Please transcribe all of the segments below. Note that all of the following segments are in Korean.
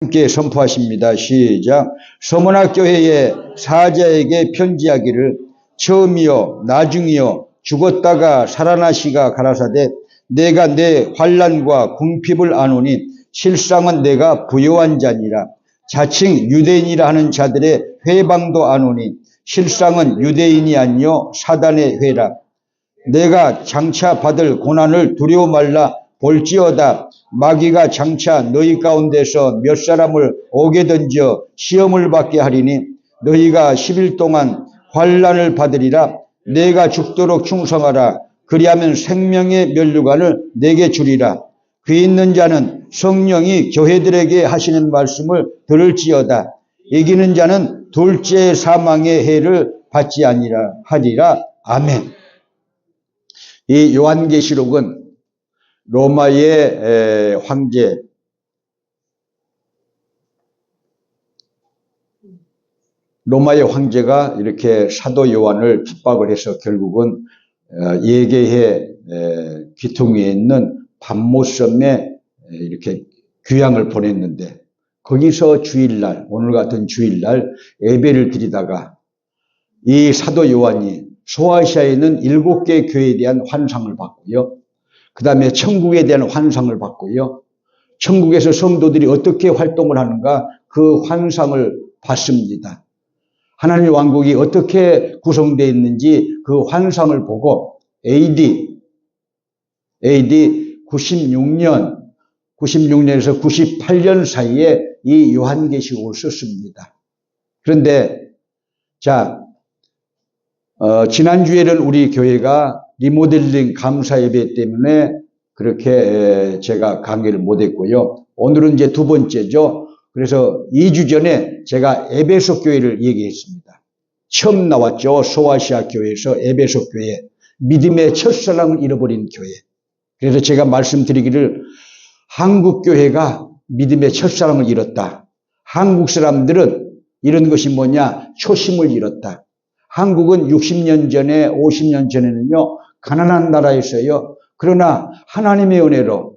함께 선포하십니다. 시작. 서문학교회의 사자에게 편지하기를 처음이요 나중이요 죽었다가 살아나시가 가라사대 내가 내 환난과 궁핍을 아노니 실상은 내가 부요한 자니라. 자칭 유대인이라 하는 자들의 회방도 아노니 실상은 유대인이 아니요 사단의 회라. 내가 장차 받을 고난을 두려워 말라. 볼지어다 마귀가 장차 너희 가운데서 몇 사람을 오게 던져 시험을 받게 하리니 너희가 10일 동안 환난을 받으리라. 내가 죽도록 충성하라. 그리하면 생명의 면류관을 내게 주리라. 귀 있는 자는 성령이 교회들에게 하시는 말씀을 들을지어다. 이기는 자는 둘째 사망의 해를 받지 하리라. 아멘. 이 요한계시록은 로마의 황제 로마의 황제가 이렇게 사도 요한을 핍박을 해서 결국은 예계의 귀퉁이에 있는 밤모섬에 이렇게 귀향을 보냈는데 거기서 주일날, 오늘 같은 주일날 예배를 드리다가 이 사도 요한이 소아시아에 있는 7개 교회에 대한 환상을 받고요. 그 다음에 천국에 대한 환상을 받고요. 천국에서 성도들이 어떻게 활동을 하는가 그 환상을 봤습니다. 하나님의 왕국이 어떻게 구성되어 있는지 그 환상을 보고 AD 96년에서 98년 사이에 이 요한계시록을 썼습니다. 그런데 지난주에는 우리 교회가 리모델링 감사 예배 때문에 그렇게 제가 강의를 못했고요. 오늘은 이제 두 번째죠. 그래서 2주 전에 제가 에베소 교회를 얘기했습니다. 처음 나왔죠. 소아시아 교회에서 에베소 교회. 믿음의 첫사랑을 잃어버린 교회. 그래서 제가 말씀드리기를 한국 교회가 믿음의 첫사랑을 잃었다. 한국 사람들은 이런 것이 뭐냐? 초심을 잃었다. 한국은 60년 전에 50년 전에는요. 가난한 나라였어요. 그러나 하나님의 은혜로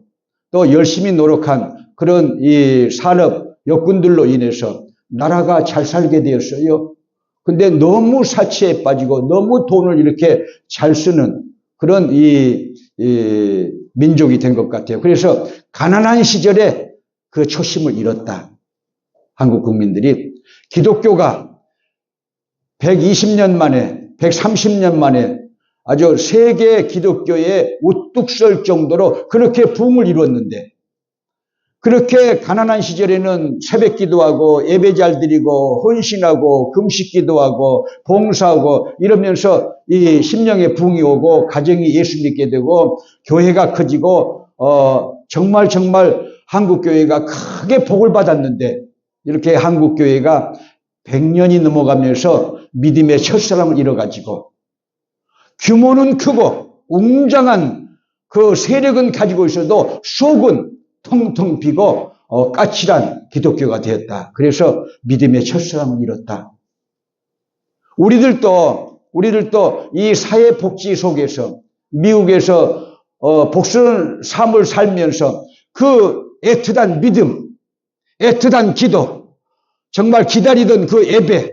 또 열심히 노력한 그런 이 산업 여건들로 인해서 나라가 잘 살게 되었어요. 근데 너무 사치에 빠지고 너무 돈을 이렇게 잘 쓰는 그런 이 민족이 된 것 같아요. 그래서 가난한 시절에 그 초심을 잃었다. 한국 국민들이 기독교가 120년 만에 130년 만에 아주 세계 기독교에 우뚝 설 정도로 그렇게 부흥을 이루었는데 그렇게 가난한 시절에는 새벽 기도하고 예배 잘 드리고 헌신하고 금식 기도하고 봉사하고 이러면서 이 심령의 부흥이 오고 가정이 예수 믿게 되고 교회가 커지고 정말 한국 교회가 크게 복을 받았는데 이렇게 한국 교회가 100년이 넘어가면서 믿음의 첫사랑을 잃어가지고 규모는 크고 웅장한 그 세력은 가지고 있어도 속은 텅텅 비고 까칠한 기독교가 되었다. 그래서 믿음의 첫사랑을 잃었다. 우리들도 이 사회복지 속에서 미국에서 복스러운 삶을 살면서 그 애틋한 믿음, 애틋한 기도, 정말 기다리던 그 예배,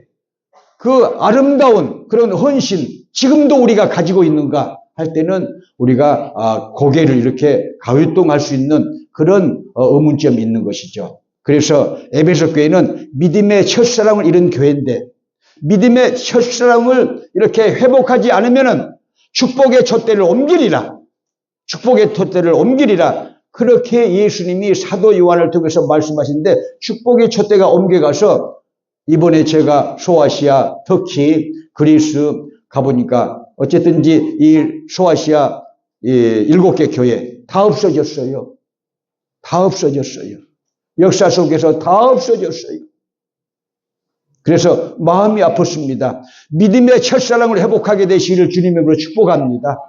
그 아름다운 그런 헌신 지금도 우리가 가지고 있는가 할 때는 우리가 고개를 이렇게 가위뚱할 수 있는 그런 의문점이 있는 것이죠. 그래서 에베소 교회는 믿음의 첫사랑을 잃은 교회인데 믿음의 첫사랑을 이렇게 회복하지 않으면은 축복의 촛대를 옮기리라. 축복의 촛대를 옮기리라. 그렇게 예수님이 사도 요한을 통해서 말씀하시는데 축복의 촛대가 옮겨가서 이번에 제가 소아시아, 터키, 그리스 가보니까 어쨌든지 이 소아시아 7개 교회 다 없어졌어요. 다 없어졌어요. 역사 속에서 다 없어졌어요. 그래서 마음이 아팠습니다. 믿음의 첫사랑을 회복하게 되시기를 주님으로 축복합니다.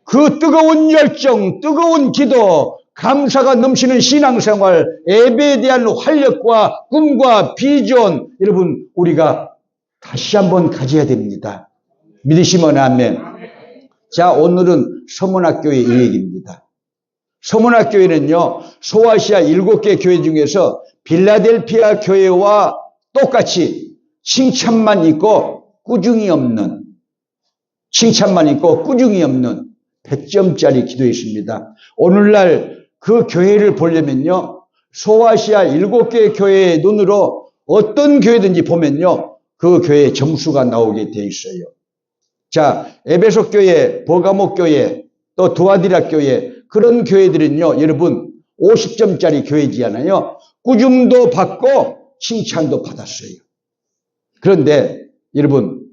그 뜨거운 열정, 뜨거운 기도, 감사가 넘치는 신앙생활, 예배에 대한 활력과 꿈과 비전, 여러분 우리가 다시 한번 가져야 됩니다. 믿으시면 아멘. 자, 오늘은 서문학교의 이 얘기입니다. 서문학교회는요, 소아시아 7개 교회 중에서 빌라델피아 교회와 똑같이 칭찬만 있고 꾸중이 없는 100점짜리 기도했습니다. 오늘날 그 교회를 보려면요, 소아시아 7개 교회의 눈으로 어떤 교회든지 보면요, 그 교회의 점수가 나오게 돼 있어요. 자, 에베소 교회, 버가모 교회, 또 두아디라 교회, 그런 교회들은요, 여러분 50점짜리 교회지않아요. 꾸중도 받고 칭찬도 받았어요. 그런데 여러분,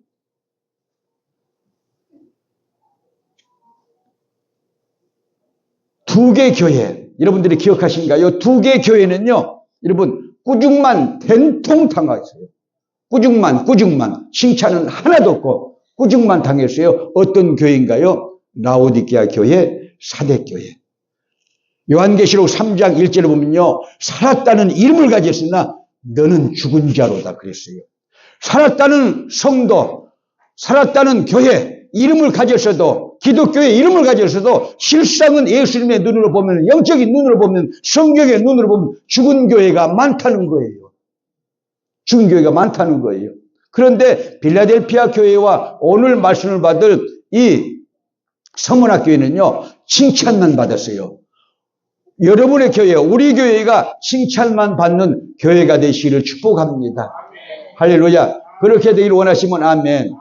두 개 교회, 여러분들이 기억하신가요? 두 개 교회는요, 여러분 꾸중만 된통 당했어요. 꾸중만 칭찬은 하나도 없고 꾸중만 당했어요. 어떤 교회인가요? 라오디게아 교회, 사대교회. 요한계시록 3장 1절에 보면요, 살았다는 이름을 가졌으나 너는 죽은 자로다 그랬어요. 살았다는 성도, 살았다는 교회 이름을 가졌어도, 기독교의 이름을 가졌어도 실상은 예수님의 눈으로 보면, 영적인 눈으로 보면, 성경의 눈으로 보면 죽은 교회가 많다는 거예요. 죽은 교회가 많다는 거예요. 그런데 빌라델피아 교회와 오늘 말씀을 받을 이 서문학교회는요, 칭찬만 받았어요. 여러분의 교회, 우리 교회가 칭찬만 받는 교회가 되시기를 축복합니다. 할렐루야. 그렇게 되기를 원하시면 아멘.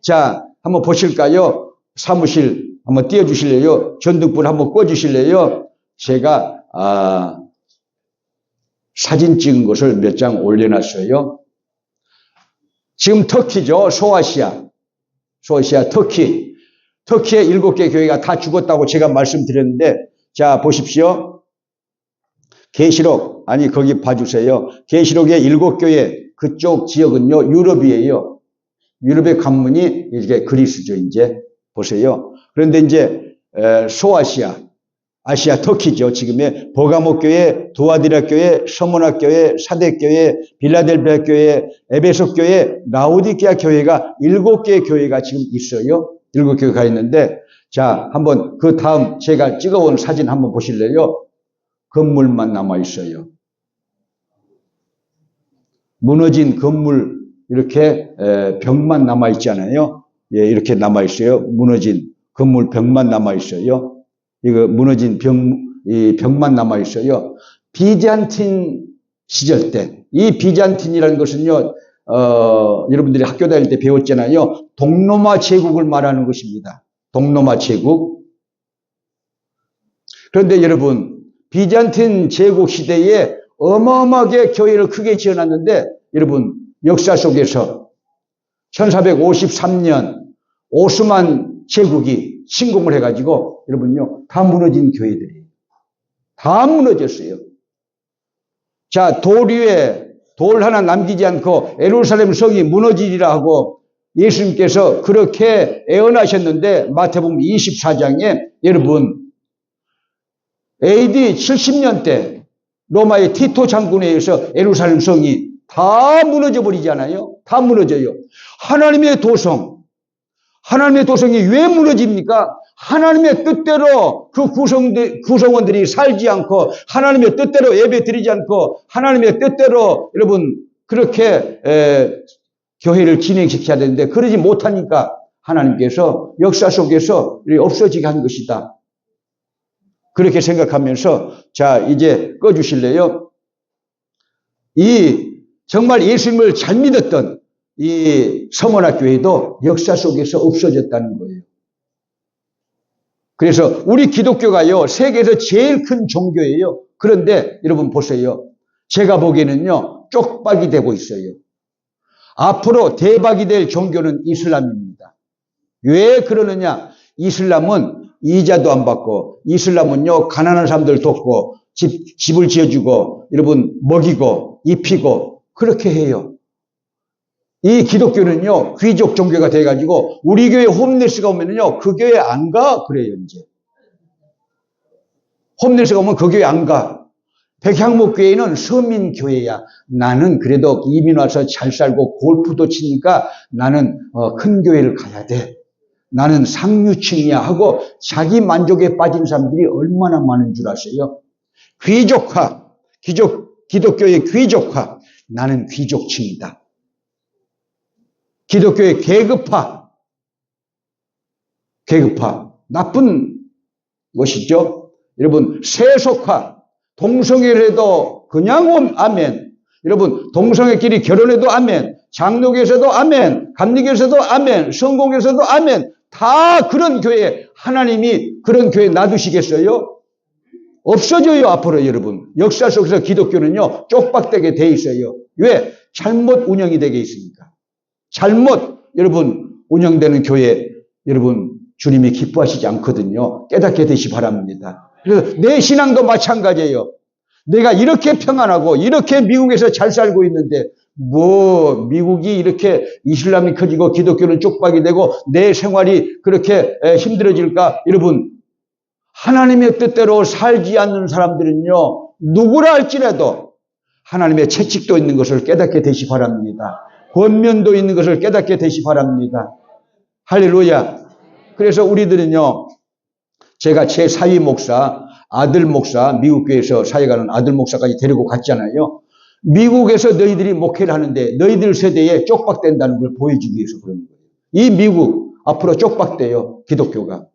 자, 한번 보실까요? 사무실 한번 띄워주실래요? 전등불 한번 꺼주실래요? 제가 사진 찍은 것을 몇 장 올려놨어요. 지금 터키죠. 소아시아 터키. 터키의 7개 교회가 다 죽었다고 제가 말씀드렸는데, 자, 보십시오. 계시록, 거기 봐주세요. 계시록의 7교회, 그쪽 지역은요, 유럽이에요. 유럽의 관문이 이렇게 그리스죠, 이제. 보세요. 그런데 이제, 아시아 터키죠. 지금의 버가모 교회, 두아디라 교회, 서문학 교회, 사대 교회, 빌라델피아 교회, 에베소 교회, 라오디게아 교회가 7개의 교회가 지금 있어요. 7교회가 있는데, 자, 한번 그 다음 제가 찍어온 사진 한번 보실래요? 건물만 남아 있어요. 무너진 건물, 이렇게 벽만 남아 있잖아요. 예, 이렇게 남아 있어요. 무너진 건물 벽만 남아 있어요. 이거 무너진 이 벽만 남아 있어요. 비잔틴 시절 때, 이 비잔틴이라는 것은요, 여러분들이 학교 다닐 때 배웠잖아요. 동로마 제국을 말하는 것입니다. 동로마 제국. 그런데 여러분, 비잔틴 제국 시대에 어마어마하게 교회를 크게 지어놨는데, 여러분, 역사 속에서 1453년 오스만 제국이 침공을 해가지고, 여러분요, 다 무너진 교회들이에요. 다 무너졌어요. 자, 돌 위에 돌 하나 남기지 않고 예루살렘 성이 무너지리라 하고 예수님께서 그렇게 애언하셨는데, 마태복음 24장에 여러분, AD 70년대 로마의 티토 장군에 의해서 예루살렘 성이 다 무너져 버리잖아요. 다 무너져요. 하나님의 도성이 왜 무너집니까? 하나님의 뜻대로 그 구성원들이 살지 않고, 하나님의 뜻대로 예배 드리지 않고, 하나님의 뜻대로 여러분 그렇게 교회를 진행시켜야 되는데, 그러지 못하니까 하나님께서 역사 속에서 없어지게 한 것이다. 그렇게 생각하면서, 자, 이제 꺼주실래요? 정말 예수님을 잘 믿었던 이 서문학교회도 역사 속에서 없어졌다는 거예요. 그래서 우리 기독교가요, 세계에서 제일 큰 종교예요. 그런데 여러분 보세요. 제가 보기에는요, 쪽박이 되고 있어요. 앞으로 대박이 될 종교는 이슬람입니다. 왜 그러느냐? 이슬람은 이자도 안 받고, 이슬람은요, 가난한 사람들 돕고, 집을 지어주고, 여러분, 먹이고, 입히고, 그렇게 해요. 이 기독교는요, 귀족 종교가 돼가지고, 우리 교회 홈레스가 오면은요, 그 교회 안 가, 그래요, 이제. 홈레스가 오면 그 교회 안 가. 백향목교회는 서민교회야. 나는 그래도 이민 와서 잘 살고 골프도 치니까 나는 큰 교회를 가야 돼. 나는 상류층이야 하고 자기 만족에 빠진 사람들이 얼마나 많은 줄 아세요? 귀족화, 기독교의 귀족화, 나는 귀족층이다. 기독교의 계급화, 나쁜 것이죠. 여러분, 세속화, 동성애를 해도 그냥 아멘. 여러분, 동성애끼리 결혼해도 아멘. 장로교에서도 아멘. 감리교에서도 아멘. 성공에서도 아멘. 다 그런 교회, 하나님이 그런 교회 놔두시겠어요? 없어져요, 앞으로 여러분. 역사 속에서 기독교는요, 쪽박되게 돼 있어요. 왜? 잘못 운영이 되게 있으니까. 잘못, 여러분, 운영되는 교회, 여러분, 주님이 기뻐하시지 않거든요. 깨닫게 되시 바랍니다. 그래서 내 신앙도 마찬가지예요. 내가 이렇게 평안하고, 이렇게 미국에서 잘 살고 있는데, 미국이 이렇게 이슬람이 커지고 기독교는 쪽박이 되고 내 생활이 그렇게 힘들어질까? 여러분, 하나님의 뜻대로 살지 않는 사람들은요, 누구라 할지라도 하나님의 채찍도 있는 것을 깨닫게 되시 바랍니다. 권면도 있는 것을 깨닫게 되시 바랍니다. 할렐루야. 그래서 우리들은요, 제가 제 사위 목사, 아들 목사, 미국 교회에서 사역하는 아들 목사까지 데리고 갔잖아요. 미국에서 너희들이 목회를 하는데 너희들 세대에 쪽박된다는 걸 보여주기 위해서 그러는 거예요. 이 미국 앞으로 쪽박돼요, 기독교가.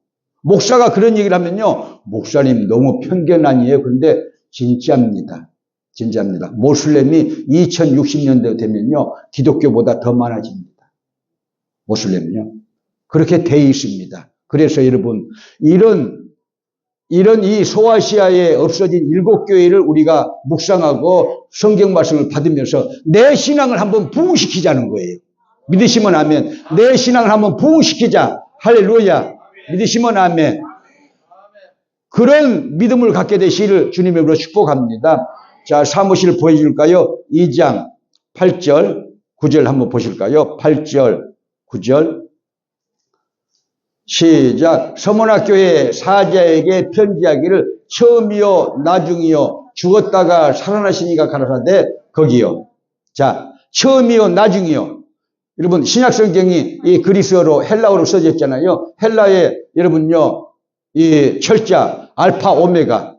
목사가 그런 얘기를 하면요, 목사님 너무 편견 아니에요? 그런데 진짜입니다. 진짜입니다. 모슬렘이 2060년대 되면요, 기독교보다 더 많아집니다. 모슬렘은요. 그렇게 돼 있습니다. 그래서 여러분, 이런 이 소아시아에 없어진 7교회를 우리가 묵상하고 성경 말씀을 받으면서 내 신앙을 한번 부흥시키자는 거예요. 믿으시면 아멘. 내 신앙을 한번 부흥시키자. 할렐루야. 믿으시면 아멘. 그런 믿음을 갖게 되시기를 주님의 이름으로 축복합니다. 자, 사무실 보여줄까요? 2장 8절, 9절 한번 보실까요? 8절, 9절. 시작. 서문학교의 사자에게 편지하기를 처음이요 나중이요 죽었다가 살아나시니가 가라사대 거기요. 자, 처음이요 나중이요. 여러분, 신약성경이 이 그리스어로 헬라어로 써졌잖아요. 헬라에 여러분요, 이 철자 알파 오메가,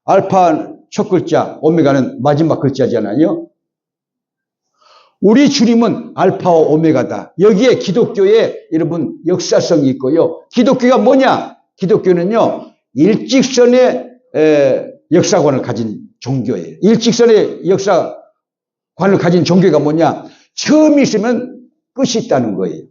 알파 첫 글자, 오메가는 마지막 글자잖아요. 우리 주님은 알파와 오메가다. 여기에 기독교의 여러분 역사성이 있고요. 기독교가 뭐냐? 기독교는요, 일직선의 역사관을 가진 종교예요. 일직선의 역사관을 가진 종교가 뭐냐? 처음이 있으면 끝이 있다는 거예요.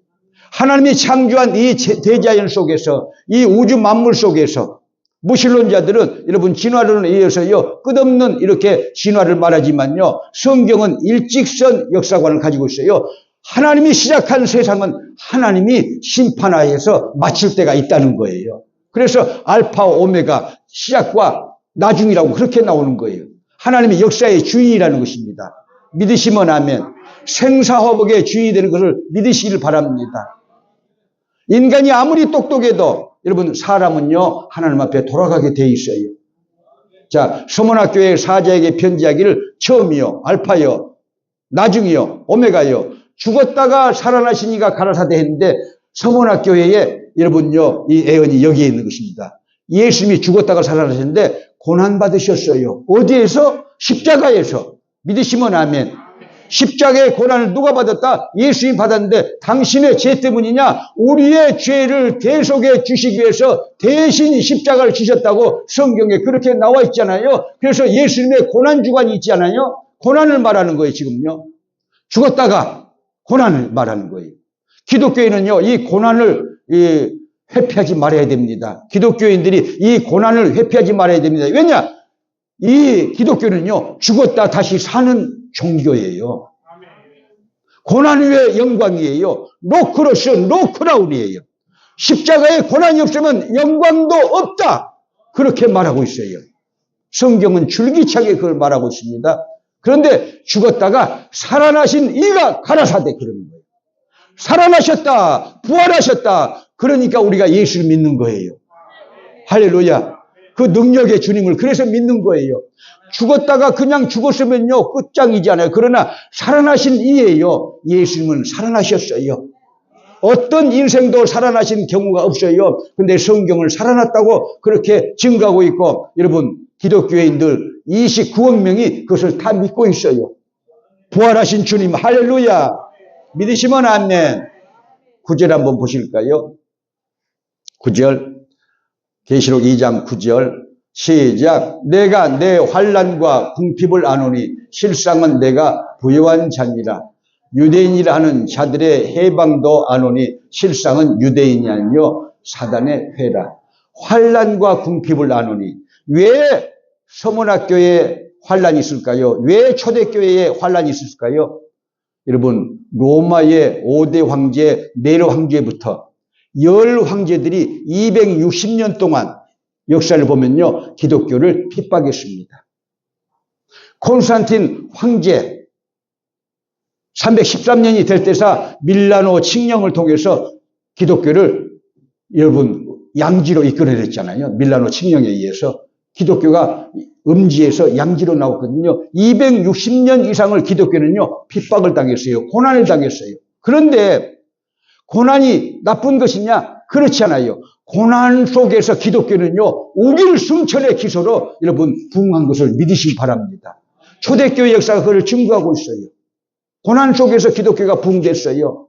하나님이 창조한 이 대자연 속에서, 이 우주 만물 속에서 무신론자들은 여러분 진화론에 의해서요, 끝없는 이렇게 진화를 말하지만요, 성경은 일직선 역사관을 가지고 있어요. 하나님이 시작한 세상은 하나님이 심판하여서 마칠 때가 있다는 거예요. 그래서 알파와 오메가, 시작과 나중이라고 그렇게 나오는 거예요. 하나님이 역사의 주인이라는 것입니다. 믿으시면 아멘. 생사화복의 주인이 되는 것을 믿으시길 바랍니다. 인간이 아무리 똑똑해도 여러분, 사람은요, 하나님 앞에 돌아가게 돼 있어요. 자, 서문학교의 사자에게 편지하기를 처음이요, 알파요, 나중이요, 오메가요, 죽었다가 살아나시니가 가라사대 했는데, 서문학교회에 여러분요, 이 애언이 여기에 있는 것입니다. 예수님이 죽었다가 살아나셨는데, 고난받으셨어요. 어디에서? 십자가에서. 믿으시면 아멘. 십자가의 고난을 누가 받았다? 예수님이 받았는데 당신의 죄 때문이냐? 우리의 죄를 대속해 주시기 위해서 대신 십자가를 지셨다고 성경에 그렇게 나와 있잖아요. 그래서 예수님의 고난주간이 있잖아요. 고난을 말하는 거예요, 지금요. 죽었다가 고난을 말하는 거예요. 기독교인은요, 이 고난을 회피하지 말아야 됩니다. 기독교인들이 이 고난을 회피하지 말아야 됩니다. 왜냐? 이 기독교는요, 죽었다 다시 사는 종교예요. 고난 후에 영광이에요. 노크로스, 노크라운이에요. 십자가에 고난이 없으면 영광도 없다. 그렇게 말하고 있어요. 성경은 줄기차게 그걸 말하고 있습니다. 그런데 죽었다가 살아나신 이가 가라사대 그러는 거예요. 살아나셨다, 부활하셨다. 그러니까 우리가 예수를 믿는 거예요. 할렐루야. 그 능력의 주님을 그래서 믿는 거예요. 죽었다가 그냥 죽었으면요, 끝장이잖아요. 그러나 살아나신 이예요. 예수님은 살아나셨어요. 어떤 인생도 살아나신 경우가 없어요. 근데 성경을 살아났다고 그렇게 증거하고 있고, 여러분, 기독교인들 29억 명이 그것을 다 믿고 있어요. 부활하신 주님, 할렐루야. 믿으시면 아멘. 9절 한번 보실까요? 9절, 계시록 2장 9절, 시작. 내가 내 환난과 궁핍을 아노니 실상은 내가 부요한 자니라. 유대인이라 하는 자들의 해방도 아노니 실상은 유대인이 아니요 사단의 회라. 환난과 궁핍을 아노니, 왜 서문학교에 환난이 있을까요? 왜 초대교회에 환난이 있을까요? 여러분, 로마의 5대 황제 네로 황제부터 10 황제들이 260년 동안 역사를 보면요, 기독교를 핍박했습니다. 콘스탄틴 황제 313년이 될 때사 밀라노 칙령을 통해서 기독교를 여러분 양지로 이끌어냈잖아요. 밀라노 칙령에 의해서 기독교가 음지에서 양지로 나왔거든요. 260년 이상을 기독교는요 핍박을 당했어요. 고난을 당했어요. 그런데 고난이 나쁜 것이냐? 그렇지 않아요. 고난 속에서 기독교는요 우길승천의 기소로 여러분 부흥한 것을 믿으시기 바랍니다. 초대교회 역사가 그걸 증거하고 있어요. 고난 속에서 기독교가 부흥됐어요.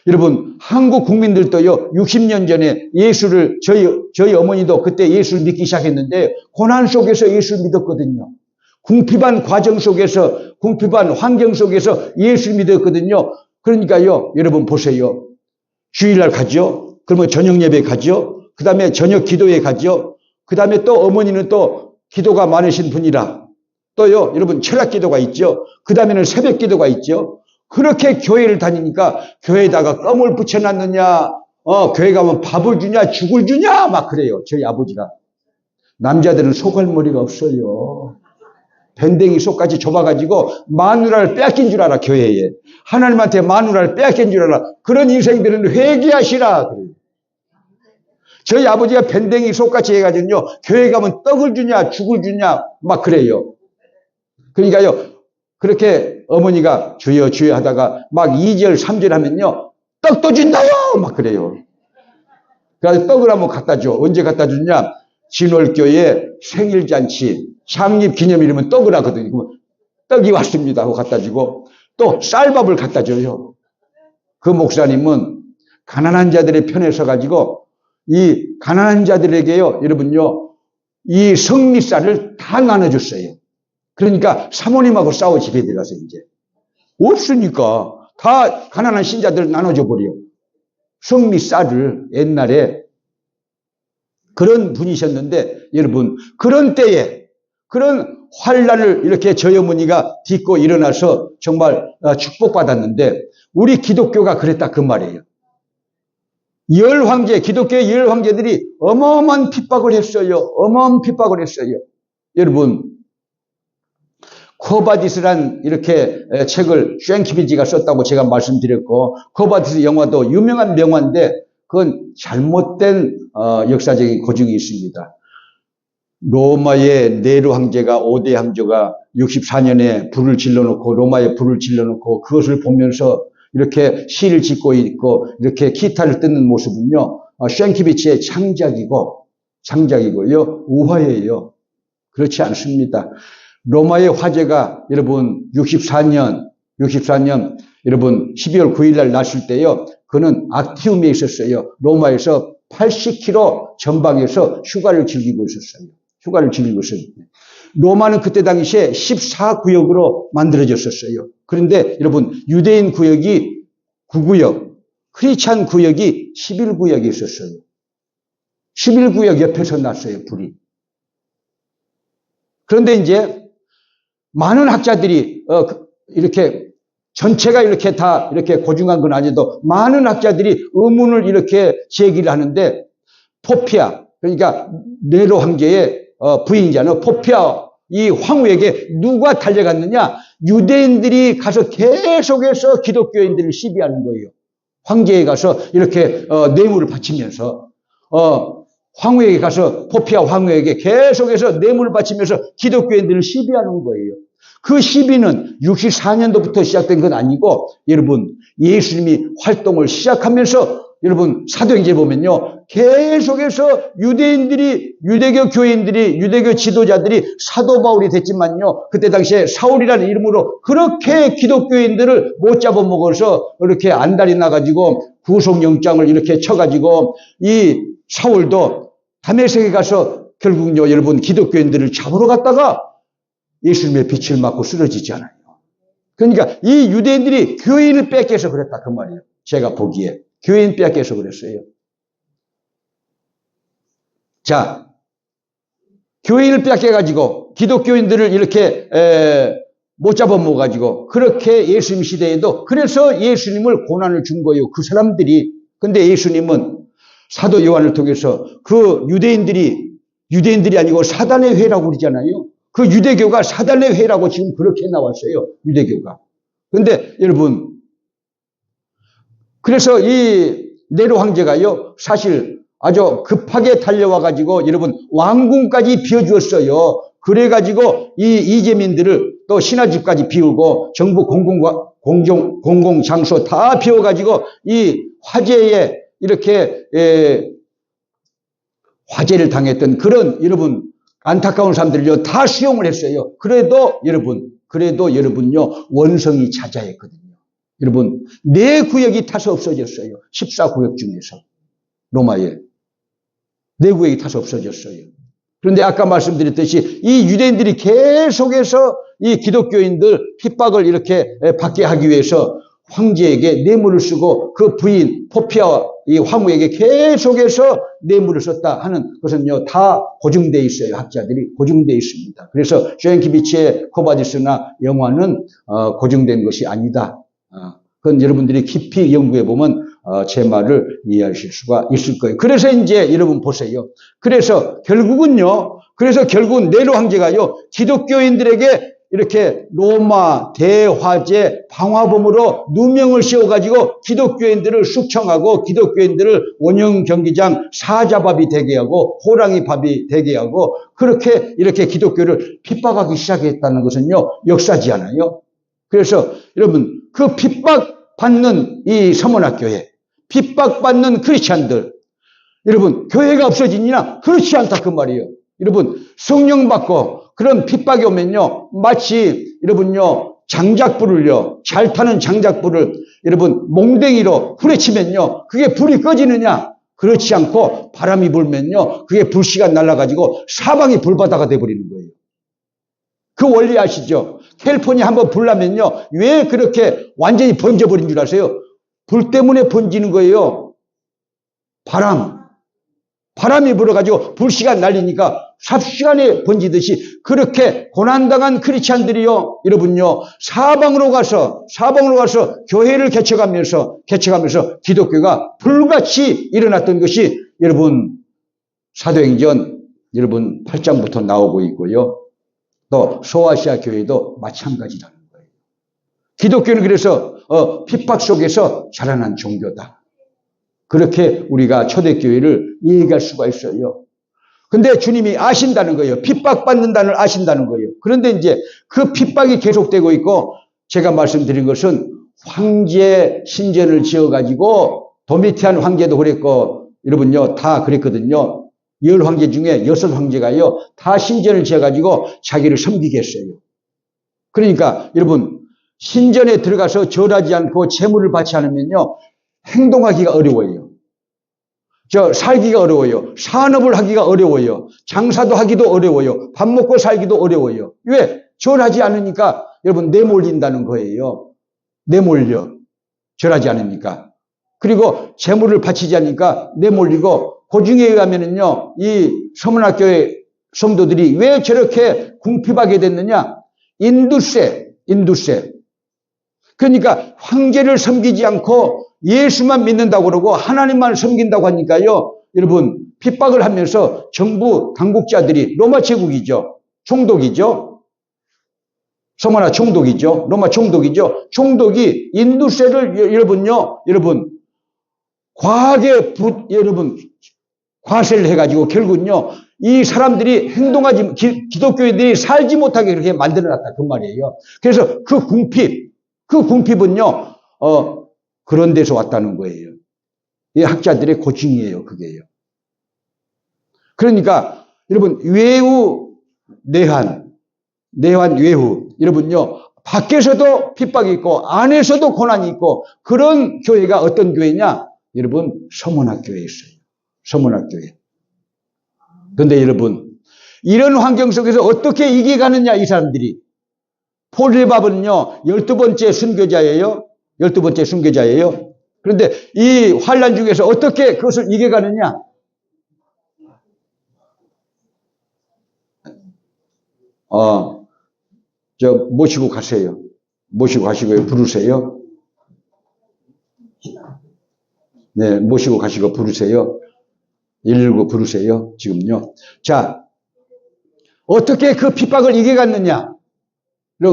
여러분, 한국 국민들도요 60년 전에 예수를, 저희 어머니도 그때 예수를 믿기 시작했는데 고난 속에서 예수를 믿었거든요. 궁핍한 과정 속에서, 궁핍한 환경 속에서 예수를 믿었거든요. 그러니까요, 여러분 보세요. 주일날 가죠. 그러면 저녁 예배 가죠. 그 다음에 저녁 기도회 가죠. 그 다음에 또 어머니는 또 기도가 많으신 분이라 또요, 여러분 철학 기도가 있죠. 그 다음에는 새벽 기도가 있죠. 그렇게 교회를 다니니까 교회에다가 껌을 붙여놨느냐, 교회 가면 밥을 주냐, 죽을 주냐, 막 그래요. 저희 아버지가. 남자들은 속할머리가 없어요. 밴댕이 속까지 좁아가지고 마누라를 빼앗긴 줄 알아, 교회에. 하나님한테 마누라를 빼앗긴 줄 알아. 그런 인생들은 회개하시라. 그래요. 저희 아버지가 밴댕이 속같이 해가지고요, 교회 가면 떡을 주냐, 죽을 주냐, 막 그래요. 그러니까요, 그렇게 어머니가 주여 주여 하다가 막 2절, 3절 하면요, 떡도 준다요! 막 그래요. 그래서 떡을 한번 갖다 줘. 언제 갖다 주냐? 진월교회 생일잔치, 창립 기념일이면 떡을 하거든요. 떡이 왔습니다 하고 갖다 주고, 또 쌀밥을 갖다 줘요. 그 목사님은 가난한 자들의 편에 서가지고, 이 가난한 자들에게요, 여러분요, 이 성미쌀을 다 나눠줬어요. 그러니까 사모님하고 싸워 집에 들어가서 이제. 없으니까 다 가난한 신자들 나눠줘 버려. 성미쌀을 옛날에 그런 분이셨는데 여러분 그런 때에 그런 환난을 이렇게 저희 어머니가 딛고 일어나서 정말 축복받았는데 우리 기독교가 그랬다 그 말이에요. 10 황제, 기독교의 10 황제들이 어마어마한 핍박을 했어요. 어마어마한 핍박을 했어요. 여러분 코바디스란 이렇게 책을 쉔키비지가 썼다고 제가 말씀드렸고 코바디스 영화도 유명한 명화인데 그건 잘못된 역사적인 고증이 있습니다. 로마의 네로 황제가 5대 황제가 64년에 불을 질러놓고 로마에 불을 질러놓고 그것을 보면서 이렇게 시를 짓고 있고 이렇게 기타를 뜯는 모습은요 쉔키비치의 창작이고요 우화예요. 그렇지 않습니다. 로마의 화재가 여러분 64년 여러분 12월 9일 날 났을 때요. 그는 악티움에 있었어요. 로마에서 80km 전방에서 휴가를 즐기고 있었어요. 로마는 그때 당시에 14구역으로 만들어졌었어요. 그런데 여러분 유대인 구역이 9구역, 크리스찬 구역이 11구역이 있었어요. 11구역 옆에서 났어요, 불이. 그런데 이제 많은 학자들이 이렇게 전체가 이렇게 다 이렇게 고증한 건 아니어도 많은 학자들이 의문을 이렇게 제기를 하는데 포피아 그러니까 네로 황제의 부인이잖아요. 포피아 이 황후에게 누가 달려갔느냐? 유대인들이 가서 계속해서 기독교인들을 시비하는 거예요. 황제에 가서 이렇게 뇌물을 바치면서 황후에게 가서 포피아 황후에게 계속해서 뇌물을 바치면서 기독교인들을 시비하는 거예요. 그 시비는 64년도부터 시작된 건 아니고 여러분 예수님이 활동을 시작하면서 여러분 사도행전에 보면요 계속해서 유대인들이 유대교 교인들이 유대교 지도자들이 사도 바울이 됐지만요 그때 당시에 사울이라는 이름으로 그렇게 기독교인들을 못 잡아먹어서 이렇게 안달이 나가지고 구속영장을 이렇게 쳐가지고 이 사울도 다메섹에 가서 결국요 여러분 기독교인들을 잡으러 갔다가 예수님의 빛을 맞고 쓰러지잖아요. 그러니까 이 유대인들이 교인을 뺏겨서 그랬다 그 말이에요. 제가 보기에 교인 뺏겨서 그랬어요. 자, 교인을 뺏겨가지고 기독교인들을 이렇게 못 잡아먹어가지고 그렇게 예수님 시대에도 그래서 예수님을 고난을 준 거예요. 그 사람들이. 근데 예수님은 사도 요한을 통해서 그 유대인들이 아니고 사단의 회라고 그러잖아요. 그 유대교가 사단의 회라고 지금 그렇게 나왔어요. 유대교가. 근데 여러분 그래서 이 네로 황제가요 사실 아주 급하게 달려와가지고 여러분 왕궁까지 비워주었어요. 그래가지고 이 이재민들을 또 신하집까지 비우고 정부 공공장소 다 비워가지고 이 화재에 이렇게 화재를 당했던 그런 여러분 안타까운 사람들을요 다 수용을 했어요. 그래도 여러분요 원성이 자자했거든요. 여러분 4구역이 타서 없어졌어요. 14구역 중에서 로마에 4구역이 타서 없어졌어요. 그런데 아까 말씀드렸듯이 이 유대인들이 계속해서 이 기독교인들 핍박을 이렇게 받게 하기 위해서 황제에게 뇌물을 쓰고 그 부인 포피아 이 황후에게 계속해서 뇌물을 썼다 하는 것은요 다 고증되어 있어요. 학자들이 고증되어 있습니다. 그래서 쇼엔키비치의 코바디스나 영화는 고증된 것이 아니다. 그건 여러분들이 깊이 연구해 보면 제 말을 이해하실 수가 있을 거예요. 그래서 이제 여러분 보세요. 그래서 결국은 네로 황제가요 기독교인들에게 이렇게 로마 대화재 방화범으로 누명을 씌워가지고 기독교인들을 숙청하고 기독교인들을 원형 경기장 사자밥이 되게 하고 호랑이 밥이 되게 하고 그렇게 이렇게 기독교를 핍박하기 시작했다는 것은요 역사지 않아요. 그래서 여러분 그 핍박받는 이 서문학교에 핍박받는 크리스찬들 여러분 교회가 없어지냐? 그렇지 않다 그 말이에요. 여러분 성령 받고 그런 핍박이 오면요 마치 여러분요 장작불을요 잘 타는 장작불을 여러분 몽댕이로 후려치면요 그게 불이 꺼지느냐? 그렇지 않고 바람이 불면요 그게 불씨가 날아가지고 사방이 불바다가 돼버리는 거예요. 그 원리 아시죠? 캘리포니아 한번 불 나면요 왜 그렇게 완전히 번져버린 줄 아세요? 불 때문에 번지는 거예요. 바람이 불어가지고 불씨가 날리니까 삽시간에 번지듯이 그렇게 고난당한 크리스찬들이요 여러분요 사방으로 가서 교회를 개척하면서 기독교가 불같이 일어났던 것이 여러분 사도행전 여러분 8장부터 나오고 있고요. 또 소아시아 교회도 마찬가지라는 거예요. 기독교는 그래서 핍박 속에서 자라난 종교다. 그렇게 우리가 초대교회를 이해할 수가 있어요. 근데 주님이 아신다는 거예요. 핍박받는다는 아신다는 거예요. 그런데 이제 그 핍박이 계속되고 있고 제가 말씀드린 것은 황제 신전을 지어가지고 도미티안 황제도 그랬고 여러분요 다 그랬거든요. 10황제 중에 6황제가요 다 신전을 지어가지고 자기를 섬기게 했어요. 그러니까 여러분 신전에 들어가서 절하지 않고 제물을 바치 않으면요 행동하기가 어려워요. 살기가 어려워요. 산업을 하기가 어려워요. 장사도 하기도 어려워요. 밥 먹고 살기도 어려워요. 왜? 절하지 않으니까 여러분 내몰린다는 거예요. 내몰려. 절하지 않으니까. 그리고 제물을 바치지 않으니까 내몰리고 그 중에 의하면은요 이 서문학교의 성도들이 왜 저렇게 궁핍하게 됐느냐? 인두세. 그러니까 황제를 섬기지 않고 예수만 믿는다고 그러고 하나님만 섬긴다고 하니까요. 여러분 핍박을 하면서 정부 당국자들이 로마 제국이죠. 총독이죠. 서머나 총독이죠. 로마 총독이죠. 총독이 인두세를 여러분 과하게 과세를 해가지고 결국은요 이 사람들이 행동하지, 기독교인들이 살지 못하게 그렇게 만들어놨다. 그 말이에요. 그래서 그 궁핍은요, 그런 데서 왔다는 거예요. 이 학자들의 고증이에요, 그게요. 그러니까, 여러분, 외후, 내환, 외후. 여러분요, 밖에서도 핍박이 있고, 안에서도 고난이 있고, 그런 교회가 어떤 교회냐? 여러분, 서문학교에 있어요. 서문학교에. 그런데 여러분, 이런 환경 속에서 어떻게 이겨가느냐, 이 사람들이. 폴레밥은요, 12번째 순교자예요. 12번째 순교자예요. 그런데 이 환란 중에서 어떻게 그것을 이겨가느냐? 모시고 가세요. 모시고 가시고요. 부르세요. 네, 모시고 가시고 부르세요. 119 부르세요. 지금요. 자, 어떻게 그 핍박을 이겨갔느냐?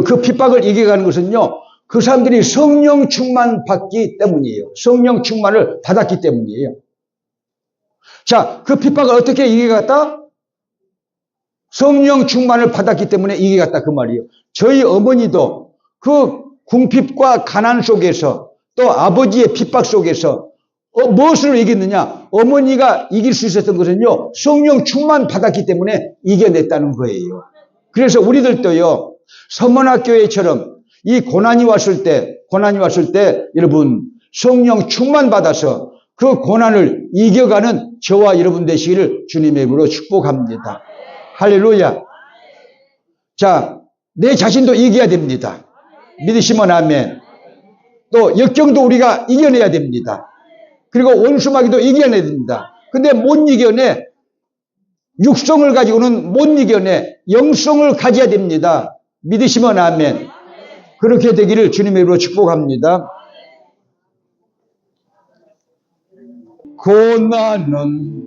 그 핍박을 이겨가는 것은요, 그 사람들이 성령 충만 받기 때문이에요. 성령 충만을 받았기 때문이에요. 자, 그 핍박을 어떻게 이겨갔다? 성령 충만을 받았기 때문에 이겨갔다. 그 말이에요. 저희 어머니도 그 궁핍과 가난 속에서 또 아버지의 핍박 속에서 무엇을 이겼느냐? 어머니가 이길 수 있었던 것은요, 성령 충만 받았기 때문에 이겨냈다는 거예요. 그래서 우리들도요, 서문학교회처럼 이 고난이 왔을 때 여러분 성령 충만 받아서 그 고난을 이겨가는 저와 여러분 되시기를 주님의 이름으로 축복합니다. 할렐루야. 자, 내 자신도 이겨야 됩니다. 믿으시면 아멘. 또 역경도 우리가 이겨내야 됩니다. 그리고 원수마귀도 이겨내야 됩니다. 근데 못 이겨내. 육성을 가지고는 못 이겨내. 영성을 가져야 됩니다. 믿으시면 아멘. 그렇게 되기를 주님의 이름으로 축복합니다. 고난은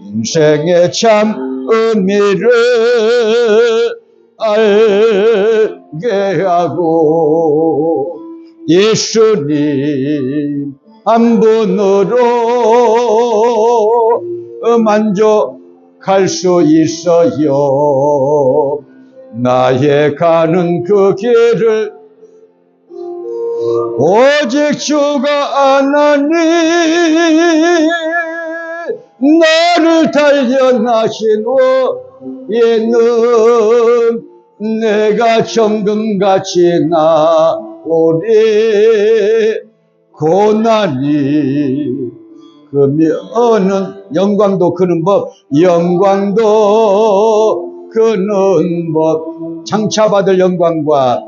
인생의 참 의미를 알게 하고 예수님 한 분으로 만족할 수 있어요. 나의 가는 그 길을 오직 주가 아나니 나를 단련하신 후에는 내가 정금같이 나오리. 고난이 그면은 영광도 크는 법, 영광도 크는 법, 장차받을 영광과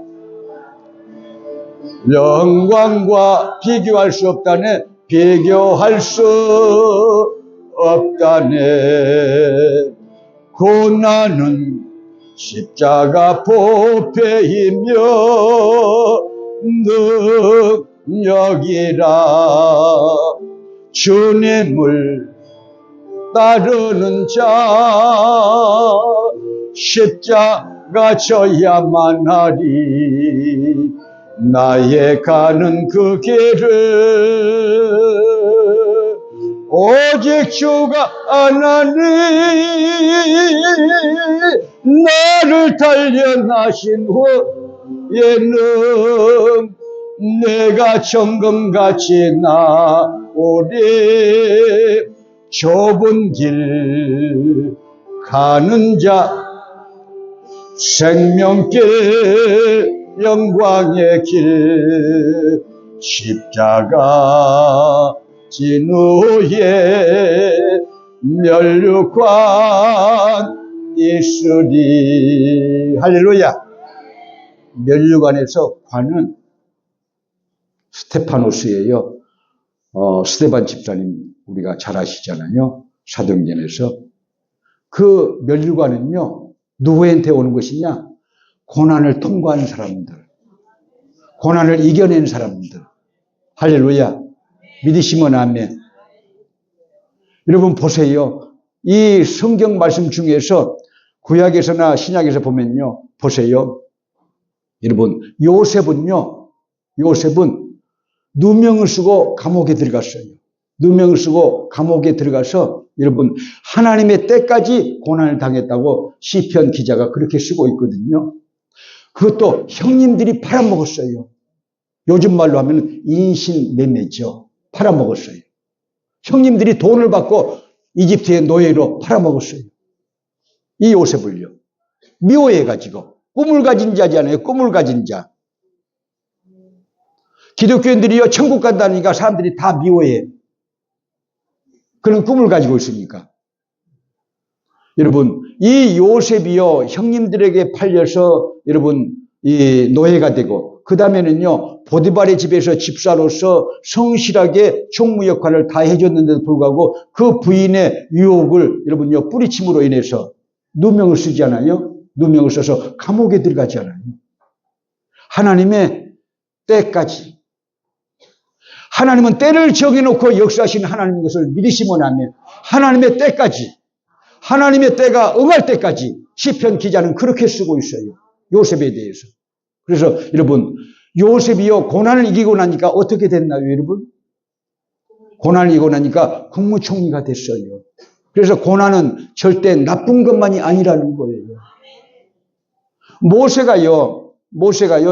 비교할 수 없다네. 비교할 수 없다네. 고난은 십자가 보배이며 능력이라. 주님을 따르는 자 십자가 져야만 하리. 나의 가는 그 길을 오직 주가 아나니 나를 단련하신 후에는 내가 정금같이 나오리. 좁은 길 가는 자 생명길 영광의 길 십자가 진 후에 면류관 있으리. 할렐루야. 면류관에서 관은 스테파노스예요. 스테반 집사님 우리가 잘 아시잖아요. 사도행전에서. 그 면류관은요, 누구한테 오는 것이냐? 고난을 통과한 사람들, 고난을 이겨낸 사람들. 할렐루야. 믿으시면 아멘. 여러분 보세요. 이 성경 말씀 중에서 구약에서나 신약에서 보면요, 보세요. 여러분 요셉은 누명을 쓰고 감옥에 들어갔어요. 누명을 쓰고 감옥에 들어가서 여러분, 하나님의 때까지 고난을 당했다고 시편 기자가 그렇게 쓰고 있거든요. 그것도 형님들이 팔아먹었어요. 요즘 말로 하면 인신매매죠. 팔아먹었어요. 형님들이 돈을 받고 이집트의 노예로 팔아먹었어요. 이 요셉을요. 미워해가지고. 꿈을 가진 자잖아요. 꿈을 가진 자. 기독교인들이요, 천국 간다니까 사람들이 다 미워해. 그런 꿈을 가지고 있으니까. 여러분, 이 요셉이요, 형님들에게 팔려서 여러분, 이 노예가 되고, 그 다음에는요, 보디발의 집에서 집사로서 성실하게 총무 역할을 다 해줬는데도 불구하고 그 부인의 유혹을 여러분요, 뿌리침으로 인해서 누명을 쓰잖아요. 누명을 써서 감옥에 들어가잖아요. 하나님의 때까지. 하나님은 때를 정해놓고 역사하신 하나님인 것을 믿으시면 하면 하나님의 때까지, 하나님의 때가 응할 때까지 시편 기자는 그렇게 쓰고 있어요. 요셉에 대해서. 그래서 여러분, 요셉이요, 고난을 이기고 나니까 어떻게 됐나요, 여러분? 고난을 이기고 나니까 국무총리가 됐어요. 그래서 고난은 절대 나쁜 것만이 아니라는 거예요. 모세가요,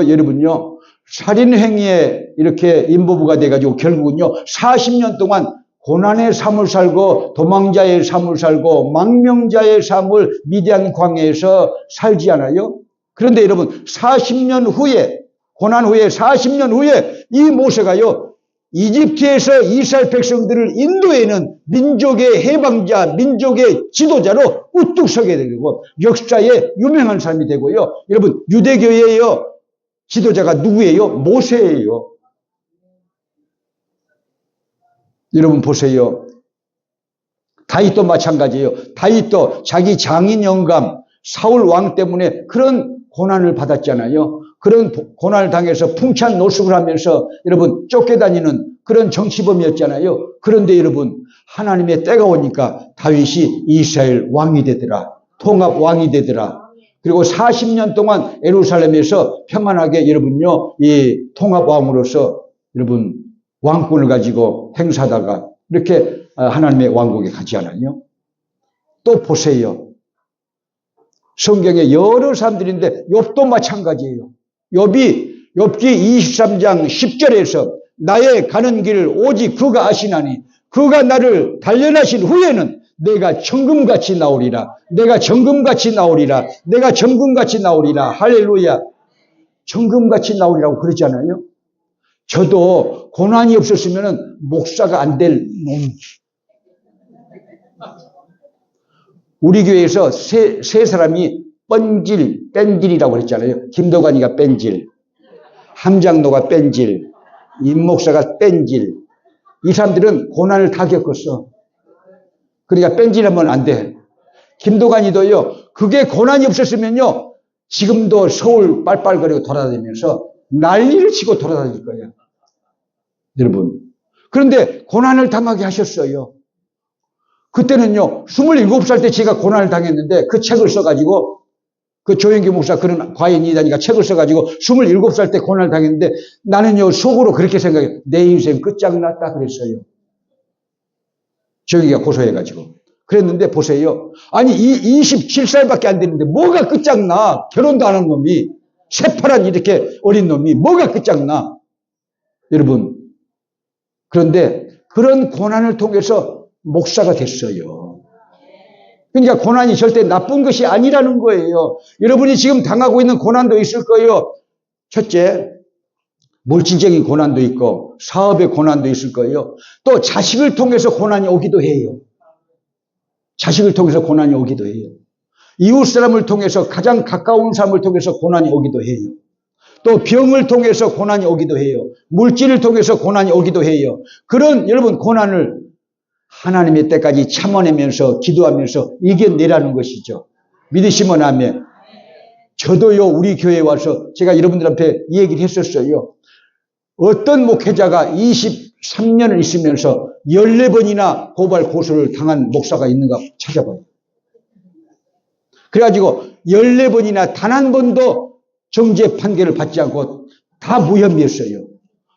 여러분요, 살인행위에 이렇게 인보부가 돼가지고 결국은요, 40년 동안 고난의 삶을 살고 도망자의 삶을 살고 망명자의 삶을 미디안 광야에서 살지 않아요? 그런데 여러분, 40년 후에, 고난 후에 40년 후에 이 모세가요, 이집트에서 이스라엘 백성들을 인도에는 민족의 해방자, 민족의 지도자로 우뚝 서게 되고 역사에 유명한 사람이 되고요. 여러분, 유대교회의 지도자가 누구예요? 모세예요. 여러분 보세요. 다윗도 마찬가지예요. 다윗도 자기 장인 영감 사울 왕 때문에 그런 고난을 받았잖아요. 그런 고난을 당해서 풍찬 노숙을 하면서 여러분 쫓겨다니는 그런 정치범이었잖아요. 그런데 여러분, 하나님의 때가 오니까 다윗이 이스라엘 왕이 되더라. 통합 왕이 되더라. 그리고 40년 동안 예루살렘에서 평안하게 여러분요, 이 통합 왕으로서 여러분 왕권을 가지고 행사하다가 이렇게 하나님의 왕국에 가지 않아요? 또 보세요. 성경에 여러 사람들인데 욥도 마찬가지예요. 욥기 23장 10절에서 나의 가는 길을 오직 그가 아시나니 그가 나를 단련하신 후에는 내가 정금같이 나오리라. 내가 정금같이 나오리라. 내가 정금같이 나오리라. 할렐루야. 정금같이 나오리라고 그러잖아요. 저도 고난이 없었으면 목사가 안 될 놈. 우리 교회에서 세 사람이 뺀질이라고 했잖아요. 김도관이가 뺀질, 함장로가 뺀질, 임목사가 뺀질. 이 사람들은 고난을 다 겪었어. 그러니까 뺀질하면 안 돼. 김도관이도요, 그게 고난이 없었으면요, 지금도 서울 빨빨거리고 돌아다니면서 난리를 치고 돌아다닐 거예요. 여러분. 그런데 고난을 당하게 하셨어요. 그때는요, 27살 때 제가 고난을 당했는데 그 책을 써가지고 그 조영기 목사 그런 과인이다니까 책을 써가지고 27살 때 고난을 당했는데 나는요, 속으로 그렇게 생각해요. 내 인생 끝장났다 그랬어요. 조영기가 고소해가지고. 그랬는데 보세요. 아니, 27살밖에 안 됐는데 뭐가 끝장나? 결혼도 안 한 놈이, 새파란 이렇게 어린 놈이 뭐가 끝장나? 여러분. 그런데 그런 고난을 통해서 목사가 됐어요. 그러니까 고난이 절대 나쁜 것이 아니라는 거예요. 여러분이 지금 당하고 있는 고난도 있을 거예요. 첫째, 물질적인 고난도 있고 사업의 고난도 있을 거예요. 또 자식을 통해서 고난이 오기도 해요. 자식을 통해서 고난이 오기도 해요. 이웃 사람을 통해서 가장 가까운 사람을 통해서 고난이 오기도 해요. 또 병을 통해서 고난이 오기도 해요. 물질을 통해서 고난이 오기도 해요. 그런 여러분 고난을 하나님의 때까지 참아내면서 기도하면서 이겨내라는 것이죠. 믿으시면 아멘. 저도요, 우리 교회에 와서 제가 여러분들한테 이 얘기를 했었어요. 어떤 목회자가 23년을 있으면서 14번이나 고발 고소를 당한 목사가 있는가 찾아봐요. 그래가지고 14번이나 단 한 번도 정죄 판결을 받지 않고 다 무혐의였어요.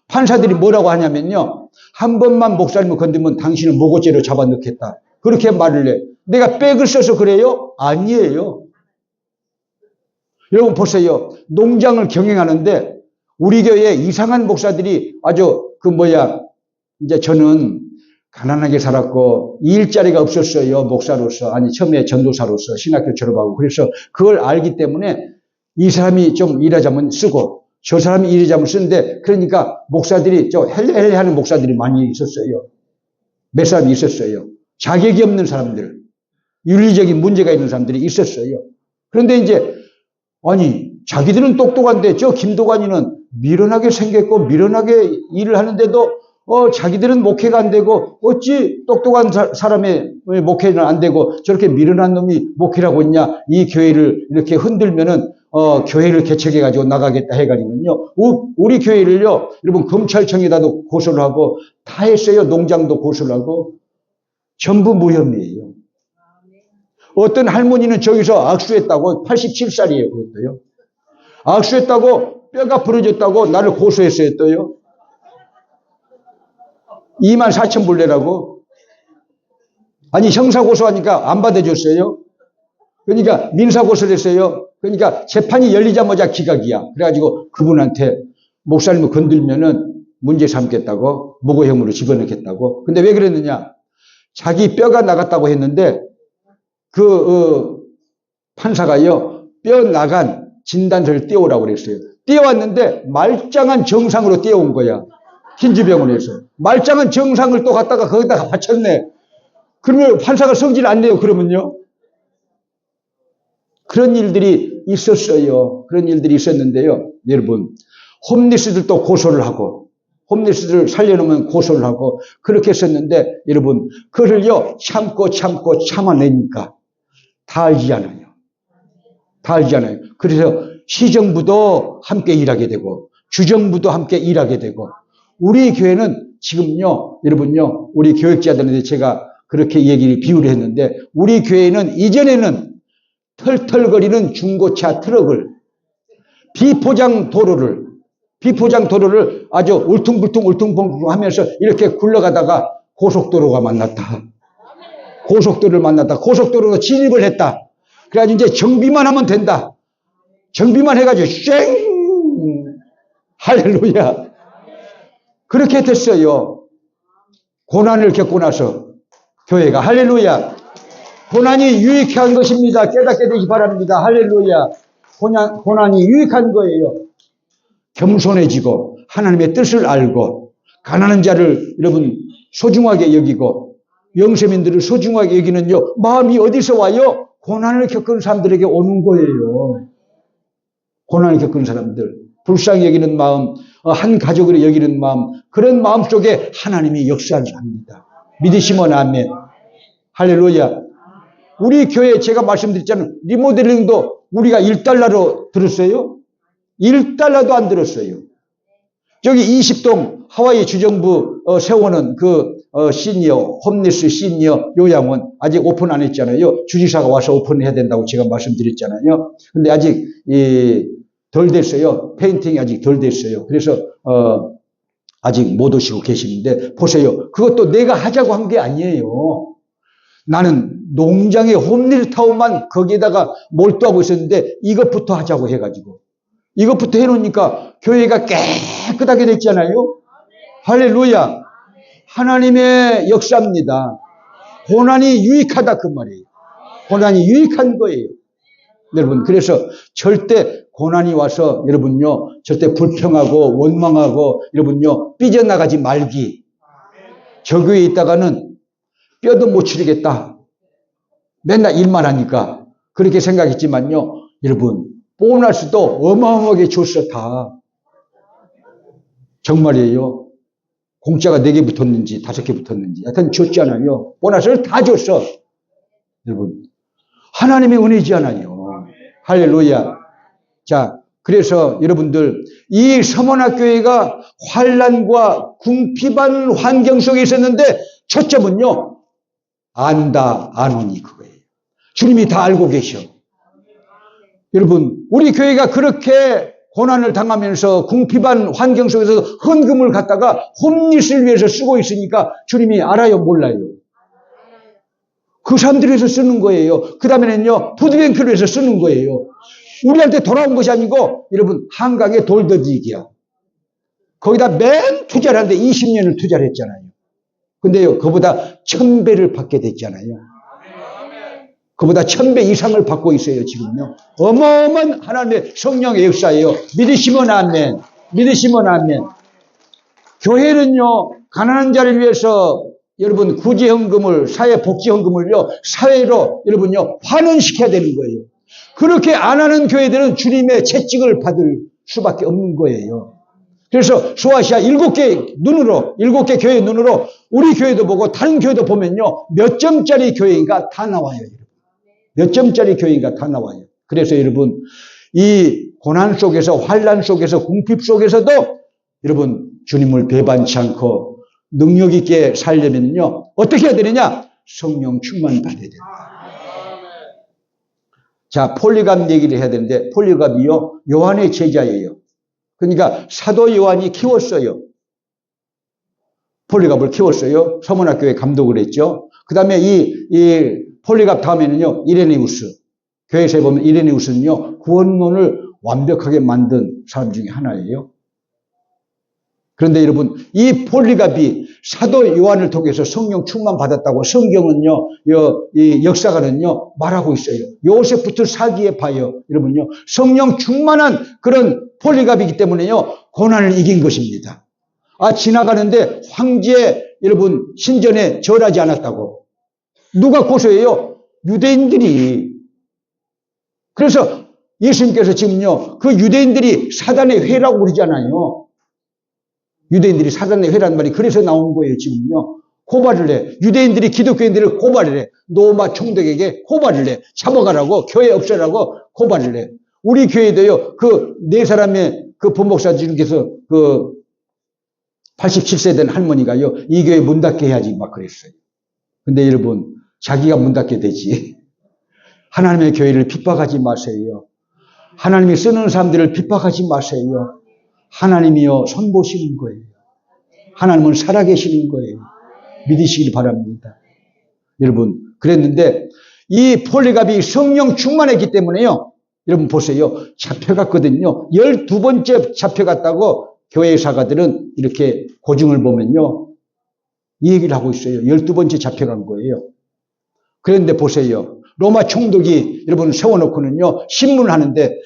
판사들이 뭐라고 하냐면요, 한 번만 목사님을 건드리면 당신을 모고죄로 잡아넣겠다. 그렇게 말을 해. 내가 백을 써서 그래요? 아니에요. 여러분 보세요. 농장을 경영하는데 우리 교회에 이상한 목사들이 아주 이제 저는 가난하게 살았고 일자리가 없었어요. 목사로서. 아니 처음에 전도사로서 신학교 졸업하고. 그래서 그걸 알기 때문에 이 사람이 좀 일하자면 쓰고 저 사람이 일하자면 쓰는데 그러니까 목사들이 좀 헬레헬레 하는 목사들이 많이 있었어요. 몇 사람이 있었어요. 자격이 없는 사람들, 윤리적인 문제가 있는 사람들이 있었어요. 그런데 이제 아니 자기들은 똑똑한데 저 김도관이는 미련하게 생겼고 미련하게 일을 하는데도 자기들은 목회가 안 되고 어찌 똑똑한 사람의 목회는 안 되고 저렇게 미련한 놈이 목회라고 있냐. 이 교회를 이렇게 흔들면은 교회를 개척해 가지고 나가겠다 해가지고요. 우리 교회를요. 여러분 검찰청에다도 고소를 하고 다 했어요. 농장도 고소를 하고 전부 무혐의예요. 어떤 할머니는 저기서 악수했다고 87살이에요. 그것도요. 악수했다고 뼈가 부러졌다고 나를 고소했어요. 또요. 24,000불 내라고. 아니 형사고소하니까 안 받아줬어요. 그러니까 민사고소를 했어요. 그러니까 재판이 열리자마자 기각이야. 그래가지고 그분한테 목사님을 건들면은 문제 삼겠다고 무고형으로 집어넣겠다고. 근데 왜 그랬느냐. 자기 뼈가 나갔다고 했는데 판사가요. 뼈 나간 진단서를 띄워오라고 그랬어요. 띄워왔는데 말짱한 정상으로 띄워온 거야. hin지병원에서. 말짱한 정상을 또 갖다가 거기다가 바쳤네. 그러면 판사가 성질 안 내요. 그러면요. 그런 일들이 있었어요. 그런 일들이 있었는데요. 여러분 홈리스들도 고소를 하고 홈리스들을 살려놓으면 고소를 하고 그렇게 했었는데 여러분 그를요 참고 참아내니까 다 알지 않아요. 다 알지 않아요. 그래서 시정부도 함께 일하게 되고 주정부도 함께 일하게 되고 우리 교회는 지금요 여러분요 우리 교육자들한테 제가 그렇게 얘기를 비유를 했는데 우리 교회는 이전에는 털털거리는 중고차 트럭을 비포장 도로를 아주 울퉁불퉁 하면서 이렇게 굴러가다가 고속도로가 만났다. 고속도로를 만났다. 고속도로로 진입을 했다. 그래가지고 이제 정비만 하면 된다. 정비만 해가지고 쌩 할렐루야. 그렇게 됐어요. 고난을 겪고 나서 교회가 할렐루야. 고난이 유익한 것입니다. 깨닫게 되기 바랍니다. 할렐루야. 고난이 유익한 거예요. 겸손해지고 하나님의 뜻을 알고 가난한 자를 여러분 소중하게 여기고 영세민들을 소중하게 여기는요. 마음이 어디서 와요? 고난을 겪은 사람들에게 오는 거예요. 고난을 겪은 사람들. 불쌍히 여기는 마음, 한 가족으로 여기는 마음, 그런 마음 속에 하나님이 역사합니다. 믿으시면 아멘. 할렐루야. 우리 교회 제가 말씀드렸잖아요. 리모델링도 우리가 1달러로 들었어요? 1달러도 안 들었어요. 저기 20동 하와이 주정부 세우는 시니어, 홈리스 시니어 요양원 아직 오픈 안 했잖아요. 주지사가 와서 오픈해야 된다고 제가 말씀드렸잖아요. 근데 아직 덜 됐어요. 페인팅이 아직 덜 됐어요. 그래서 아직 못 오시고 계시는데 보세요. 그것도 내가 하자고 한 게 아니에요. 나는 농장의 홈리스타운만 거기에다가 몰두하고 있었는데 이것부터 하자고 해가지고 이것부터 해놓으니까 교회가 깨끗하게 됐잖아요. 할렐루야. 하나님의 역사입니다. 고난이 유익하다 그 말이에요. 고난이 유익한 거예요. 여러분 그래서 절대 고난이 와서 여러분요 절대 불평하고 원망하고 여러분요 삐져나가지 말기. 저 교회에 있다가는 뼈도 못 추리겠다. 맨날 일만 하니까 그렇게 생각했지만요. 여러분 보너스도 어마어마하게 줬어 다. 정말이에요. 공짜가 4개 붙었는지 5개 붙었는지 하여튼 줬잖아요. 보너스를 다 줬어. 여러분 하나님의 은혜지않아요. 할렐루야. 자 그래서 여러분들 이 서문학교회가 환난과 궁핍한 환경 속에 있었는데 초점은요. 안다 안 오니 그거예요. 주님이 다 알고 계셔. 여러분 우리 교회가 그렇게 고난을 당하면서 궁핍한 환경 속에서 헌금을 갖다가 홈리스를 위해서 쓰고 있으니까 주님이 알아요 몰라요? 그 사람들을 위해서 쓰는 거예요. 그 다음에는요, 푸드뱅크를 위해서 쓰는 거예요. 우리한테 돌아온 것이 아니고, 여러분, 한강에 돌더디기야. 거기다 맨 투자를 하는데 20년을 투자를 했잖아요. 근데요, 그보다 1000배를 받게 됐잖아요. 그보다 1000배 이상을 받고 있어요, 지금요. 어마어마한 하나님의 성령의 역사예요. 믿으시면 아멘. 믿으시면 아멘. 교회는요, 가난한 자를 위해서 여러분 구제헌금을, 사회복지헌금을요, 사회로 여러분요, 환원시켜야 되는 거예요. 그렇게 안 하는 교회들은 주님의 채찍을 받을 수밖에 없는 거예요. 그래서 소아시아 7개 교회 눈으로 우리 교회도 보고 다른 교회도 보면요, 몇 점짜리 교회인가 다 나와요. 몇 점짜리 교회인가 다 나와요. 그래서 여러분, 이 고난 속에서, 환난 속에서, 궁핍 속에서도 여러분, 주님을 배반치 않고 능력 있게 살려면요, 어떻게 해야 되느냐? 성령 충만 받아야 된다. 자, 폴리갑 얘기를 해야 되는데, 폴리갑이요, 요한의 제자예요. 그러니까 사도 요한이 키웠어요. 폴리갑을 키웠어요. 서문학교에 감독을 했죠. 그 다음에 이 폴리갑 다음에는요, 이레네우스. 교회에서 보면 이레네우스는요, 구원론을 완벽하게 만든 사람 중에 하나예요. 그런데 여러분, 이 폴리갑이 사도 요한을 통해서 성령 충만 받았다고 성경은요, 이 역사가는요, 말하고 있어요. 요셉부터 사기에 봐요. 여러분요, 성령 충만한 그런 폴리갑이기 때문에요, 고난을 이긴 것입니다. 지나가는데 황제 여러분 신전에 절하지 않았다고. 누가 고소해요? 유대인들이. 그래서 예수님께서 지금요, 그 유대인들이 사단의 회라고 그러잖아요. 유대인들이 사단의 회라는 말이 그래서 나온 거예요, 지금요. 고발을 해. 유대인들이 기독교인들을 고발을 해. 로마 총독에게 고발을 해. 잡아가라고, 교회 없애라고 고발을 해. 우리 교회도요, 그 4사람의 그 본목사 중에서 그 87세 된 할머니가요, 이 교회 문 닫게 해야지 막 그랬어요. 근데 여러분, 자기가 문 닫게 되지. 하나님의 교회를 핍박하지 마세요. 하나님이 쓰는 사람들을 핍박하지 마세요. 하나님이요, 손보시는 거예요. 하나님은 살아계시는 거예요. 믿으시길 바랍니다. 여러분, 그랬는데 이 폴리갑이 성령 충만했기 때문에요, 여러분 보세요. 잡혀갔거든요. 12번째 잡혀갔다고 교회 사가들은 이렇게 고증을 보면요, 이 얘기를 하고 있어요. 12번째 잡혀간 거예요. 그런데 보세요. 로마 총독이 여러분 세워놓고는요, 신문을 하는데,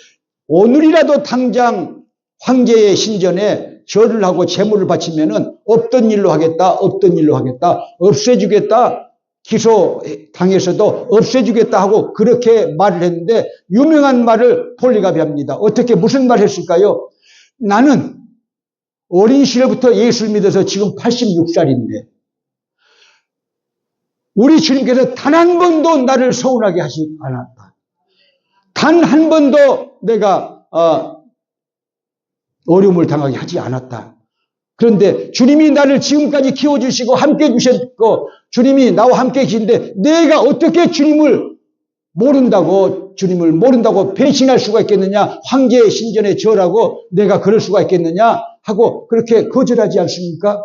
오늘이라도 당장 황제의 신전에 절을 하고 제물을 바치면은 없던 일로 하겠다, 없던 일로 하겠다, 없애주겠다, 기소당해서도 없애주겠다 하고 그렇게 말을 했는데, 유명한 말을 폴리갑이 합니다. 어떻게, 무슨 말 했을까요? 나는 어린 시절부터 예수를 믿어서 지금 86살인데 우리 주님께서 단 한 번도 나를 서운하게 하지 않았다. 단 한 번도 내가 어려움을 당하게 하지 않았다. 그런데 주님이 나를 지금까지 키워주시고 함께 해주셨고 주님이 나와 함께 계신데 내가 어떻게 주님을 모른다고 배신할 수가 있겠느냐, 황제의 신전에 절하고 내가 그럴 수가 있겠느냐 하고 그렇게 거절하지 않습니까?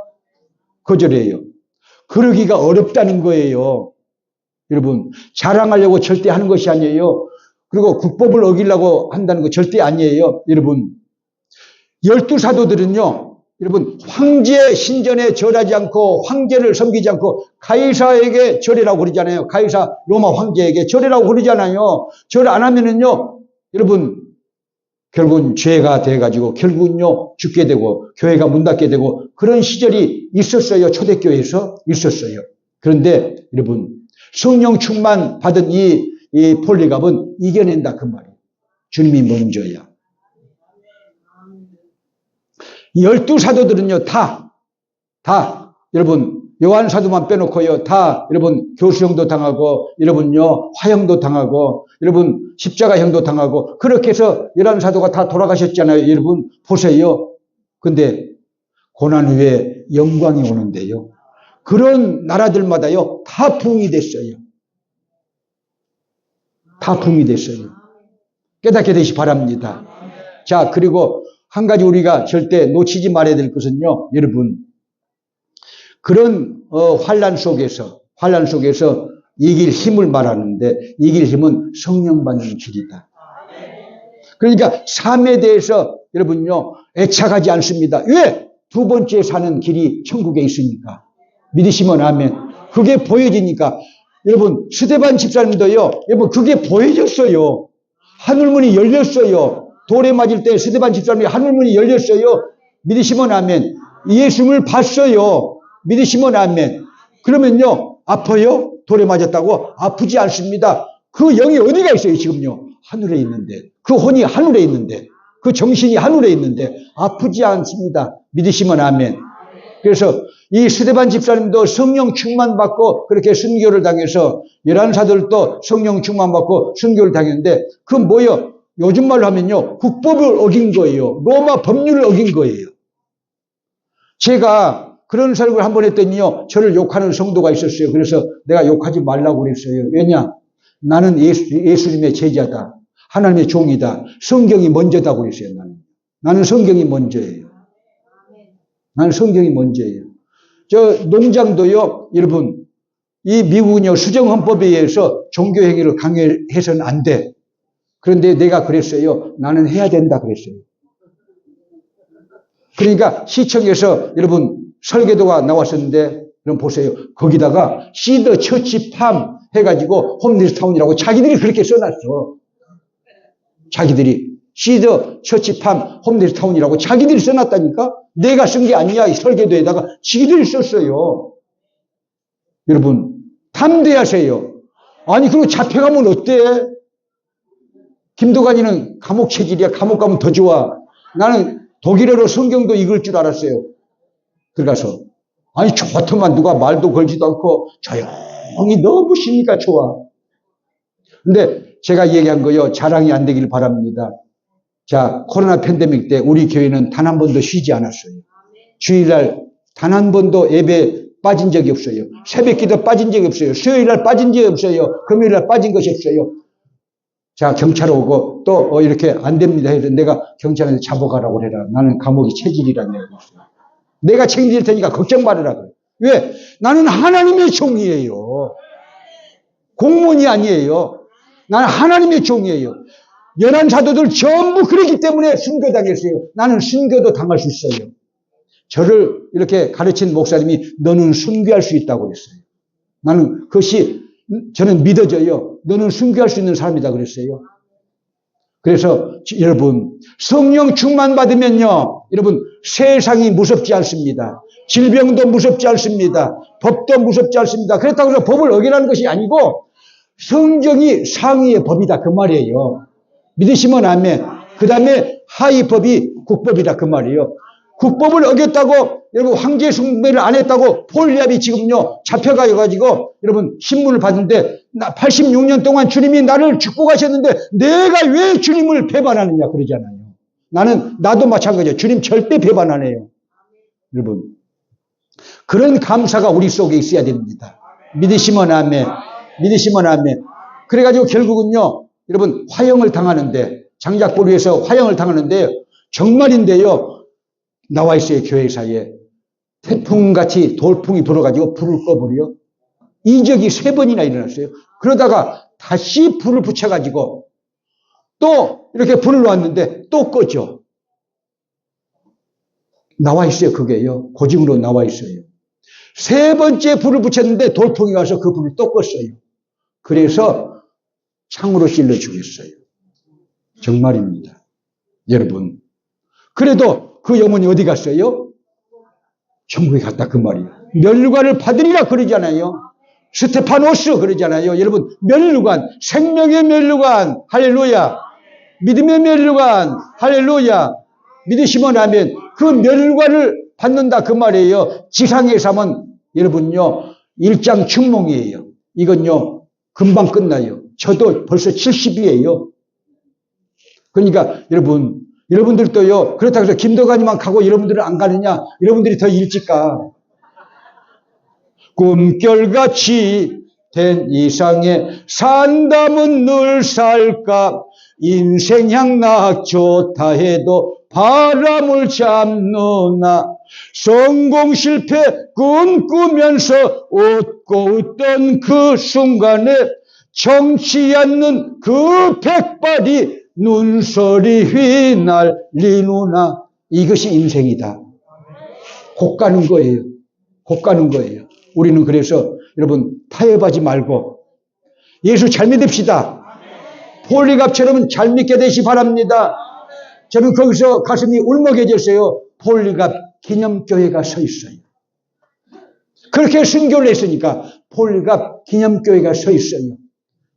거절해요. 그러기가 어렵다는 거예요. 여러분, 자랑하려고 절대 하는 것이 아니에요. 그리고 국법을 어기려고 한다는 거 절대 아니에요. 여러분, 12사도들은요, 여러분, 황제 신전에 절하지 않고 황제를 섬기지 않고 가이사에게 절이라고 그러잖아요. 가이사 로마 황제에게 절이라고 그러잖아요. 절 안 하면은요, 여러분, 결국은 죄가 돼가지고 결국은요, 죽게 되고 교회가 문 닫게 되고 그런 시절이 있었어요. 초대교회에서 있었어요. 그런데 여러분, 성령 충만 받은 이 폴리갑은 이겨낸다 그 말이에요. 주님이 먼저야. 12사도들은요, 다, 여러분, 요한 사도만 빼놓고요, 다, 여러분, 교수형도 당하고, 여러분요, 화형도 당하고, 여러분, 십자가형도 당하고, 그렇게 해서 11사도가 다 돌아가셨잖아요. 여러분, 보세요. 근데, 고난 후에 영광이 오는데요. 그런 나라들마다요, 다 부흥이 됐어요. 다 부흥이 됐어요. 깨닫게 되시 바랍니다. 자, 그리고, 한 가지 우리가 절대 놓치지 말아야 될 것은요, 여러분, 그런 환난 속에서 이길 힘을 말하는데 이길 힘은 성령 받는 길이다. 그러니까 삶에 대해서 여러분요 애착하지 않습니다. 왜? 두 번째 사는 길이 천국에 있으니까. 믿으시면 아멘. 그게 보여지니까. 여러분 스데반 집사님도요 여러분 그게 보여졌어요. 하늘문이 열렸어요. 돌에 맞을 때 스데반 집사님이 하늘문이 열렸어요. 믿으시면 아멘. 예수님을 봤어요. 믿으시면 아멘. 그러면요 아파요? 돌에 맞았다고? 아프지 않습니다. 그 영이 어디가 있어요 지금요? 하늘에 있는데. 그 혼이 하늘에 있는데. 그 정신이 하늘에 있는데 아프지 않습니다. 믿으시면 아멘. 그래서 이 스데반 집사님도 성령 충만받고 그렇게 순교를 당해서 11사들도 성령 충만받고 순교를 당했는데 그건 뭐예요? 요즘 말로 하면요 국법을 어긴 거예요. 로마 법률을 어긴 거예요. 제가 그런 설교를 한번 했더니요 저를 욕하는 성도가 있었어요. 그래서 내가 욕하지 말라고 그랬어요. 왜냐? 나는 예수님의 제자다. 하나님의 종이다. 성경이 먼저다고 그랬어요. 나는 성경이 먼저예요. 나는 성경이 먼저예요. 저 농장도요 여러분 이 미국은요 수정헌법에 의해서 종교행위를 강요해서는 안 돼. 그런데 내가 그랬어요. 나는 해야 된다 그랬어요. 그러니까 시청에서 여러분 설계도가 나왔었는데 그럼 보세요. 거기다가 시더 처치팜 해가지고 홈리스타운이라고 자기들이 그렇게 써놨어. 자기들이 시더 처치팜 홈리스타운이라고 자기들이 써놨다니까. 내가 쓴 게 아니야. 이 설계도에다가 지들이 썼어요. 여러분 담대하세요. 아니 그리고 잡혀가면 어때? 김도관이는 감옥 체질이야. 감옥 가면 더 좋아. 나는 독일어로 성경도 읽을 줄 알았어요. 들어가서 아니 좋더만 누가 말도 걸지도 않고 조용히 너무 심리가 좋아. 근데 제가 얘기한 거요 자랑이 안 되길 바랍니다. 자 코로나 팬데믹 때 우리 교회는 단 한 번도 쉬지 않았어요. 주일날 단 한 번도 예배 빠진 적이 없어요. 새벽기도 빠진 적이 없어요. 수요일날 빠진 적이 없어요. 금요일날 빠진 것이 없어요. 자 경찰 오고 또 이렇게 안 됩니다 해서 내가 경찰한테 잡아가라고 해라. 나는 감옥이 체질이라는 얘기가 있어요. 내가 책임질 테니까 걱정 말아라 그래. 왜? 나는 하나님의 종이에요. 공무원이 아니에요. 나는 하나님의 종이에요. 11사도들 전부 그렇기 때문에 순교당했어요. 나는 순교도 당할 수 있어요. 저를 이렇게 가르친 목사님이 너는 순교할 수 있다고 그랬어요. 나는 그것이 저는 믿어져요. 너는 순교할 수 있는 사람이다 그랬어요. 그래서 여러분 성령 충만 받으면요 여러분 세상이 무섭지 않습니다. 질병도 무섭지 않습니다. 법도 무섭지 않습니다. 그렇다고 해서 법을 어기라는 것이 아니고 성경이 상위의 법이다 그 말이에요. 믿으시면 아멘. 그 다음에 하위 법이 국법이다 그 말이에요. 국법을 어겼다고 여러분 황제 숭배를 안 했다고 폴리압이 지금요 잡혀가가지고 여러분 신문을 봤는데 86년 동안 주님이 나를 축복하셨는데 내가 왜 주님을 배반하느냐 그러잖아요. 나도 마찬가지예요. 주님 절대 배반 안 해요. 여러분 그런 감사가 우리 속에 있어야 됩니다. 믿으시면 아멘. 믿으시면 아멘. 그래가지고 결국은요 여러분 화형을 당하는데 장작불 위에서 화형을 당하는데 정말인데요 나와 있어요. 교회 사이에 태풍같이 돌풍이 불어가지고 불을 꺼버려. 이적이 3번이나 일어났어요. 그러다가 다시 불을 붙여가지고 또 이렇게 불을 놨는데 또 꺼져. 나와 있어요. 그게요. 고증으로 나와 있어요. 3번째 불을 붙였는데 돌풍이 와서 그 불을 또 껐어요. 그래서 창으로 찔러 죽였어요. 정말입니다. 여러분 그래도 그 영혼이 어디 갔어요? 천국에 갔다 그 말이에요. 면류관을 받으리라 그러잖아요. 스테파노스 그러잖아요. 여러분 면류관, 생명의 면류관 할렐루야. 믿음의 면류관 할렐루야. 믿으시면 아멘. 그 면류관을 받는다 그 말이에요. 지상에서 하면 여러분요 1장 춘몽이에요. 이건요 금방 끝나요. 저도 벌써 70이에요. 그러니까 여러분들도요 그렇다고 해서 김도관이만 가고 여러분들은 안 가느냐? 여러분들이 더 일찍 가. 꿈결같이 된 이상에 산다면 늘 살까. 인생 향락 좋다 해도 바람을 잡느나 성공 실패 꿈꾸면서 웃고 웃던 그 순간에 정치 않는 그 백발이 눈소리 휘날리누나. 이것이 인생이다. 곧 가는 거예요. 곧 가는 거예요. 우리는 그래서 여러분 타협하지 말고 예수 잘 믿읍시다. 폴리갑처럼 잘 믿게 되시 바랍니다. 저는 거기서 가슴이 울먹여졌어요. 폴리갑 기념교회가 서 있어요. 그렇게 순교를 했으니까 폴리갑 기념교회가 서 있어요.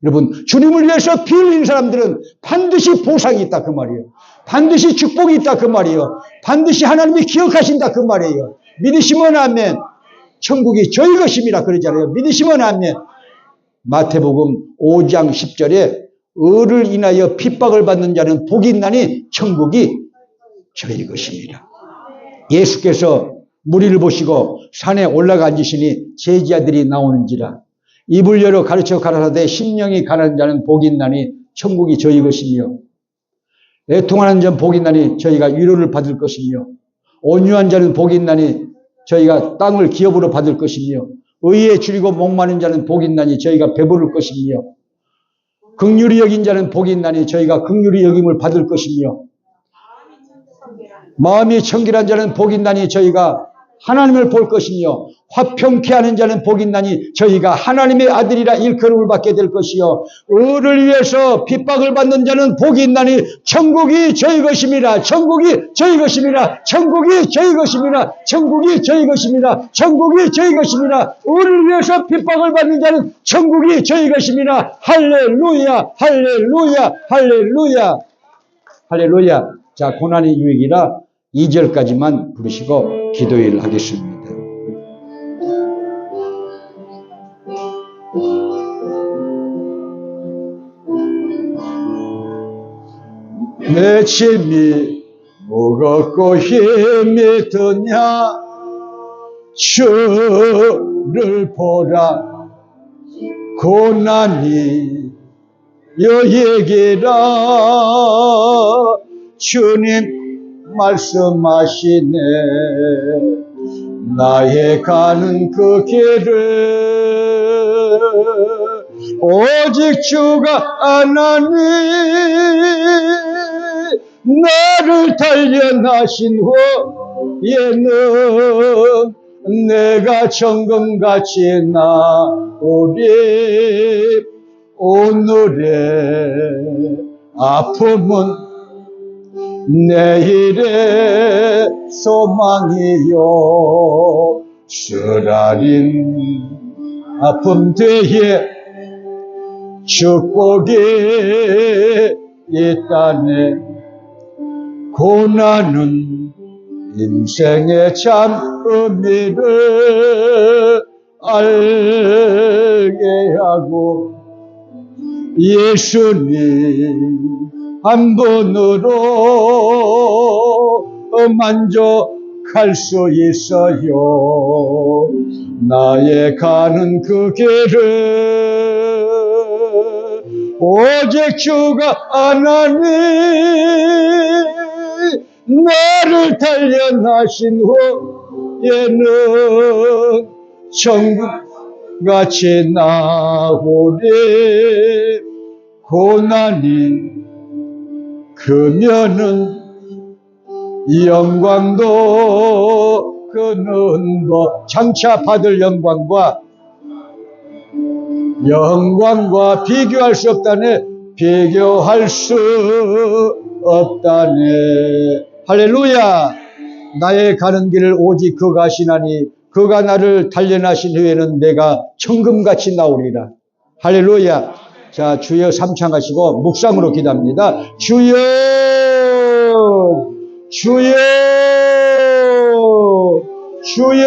여러분, 주님을 위해서 피 흘린 사람들은 반드시 보상이 있다 그 말이에요. 반드시 축복이 있다 그 말이에요. 반드시 하나님이 기억하신다 그 말이에요. 믿으시면 아멘. 천국이 저희 것입니다 그러잖아요. 믿으시면 아멘. 마태복음 5장 10절에 의를 인하여 핍박을 받는 자는 복이 있나니 천국이 저희 것입니다. 예수께서 무리를 보시고 산에 올라가 앉으시니 제자들이 나오는지라 입을 열어 가르쳐 가라사대 심령이 가난한 자는 복이 있나니 천국이 저희 것이며 애통하는 자는 복이 있나니 저희가 위로를 받을 것이며 온유한 자는 복이 있나니 저희가 땅을 기업으로 받을 것이며 의에 줄이고 목마른 자는 복이 있나니 저희가 배부를 것이며 긍휼히 여긴 자는 복이 있나니 저희가 긍휼히 여김을 받을 것이며 마음이 청결한 자는 복이 있나니 저희가 하나님을 볼 것이며 화평케 하는 자는 복이 있나니 저희가 하나님의 아들이라 일컬음을 받게 될 것이요 의를 위해서 핍박을 받는 자는 복이 있나니 천국이 저희 것입니다. 천국이 저희 것입니다. 천국이 저희 것입니다. 천국이 저희 것입니다. 천국이 저희 것입니다. 의를 위해서 핍박을 받는 자는 천국이 저희 것입니다. 할렐루야 할렐루야 할렐루야 할렐루야. 자, 고난의 유익이라 2절까지만 부르시고 기도를 하겠습니다. 내 짐이 무겁고 힘이 드냐 주를 보라 고난이 여에게라 주님 말씀하시네 나의 가는 그 길을 오직 주가 아나니 나를 단련하신 후에는 내가 정금같이 나오리 오늘의 아픔은 내일의 소망이요 쓰라린 아픔 뒤에 축복이 있다네 고난은 인생의 참 의미를 알게 하고 예수님 한 번으로 만족할 수 있어요. 나의 가는 그 길을 오직 주가 아나니 나를 단련하신 후에는 천국같이 나오리 고난이 크면은 영광도 그는 것 장차 받을 영광과 비교할 수 없다네 비교할 수 없다네 할렐루야 나의 가는 길을 오직 그가 하시나니 그가 나를 단련하신 후에는 내가 천금같이 나오리라 할렐루야 자 주여 삼창하시고 묵상으로 기도합니다 주여 주여 주여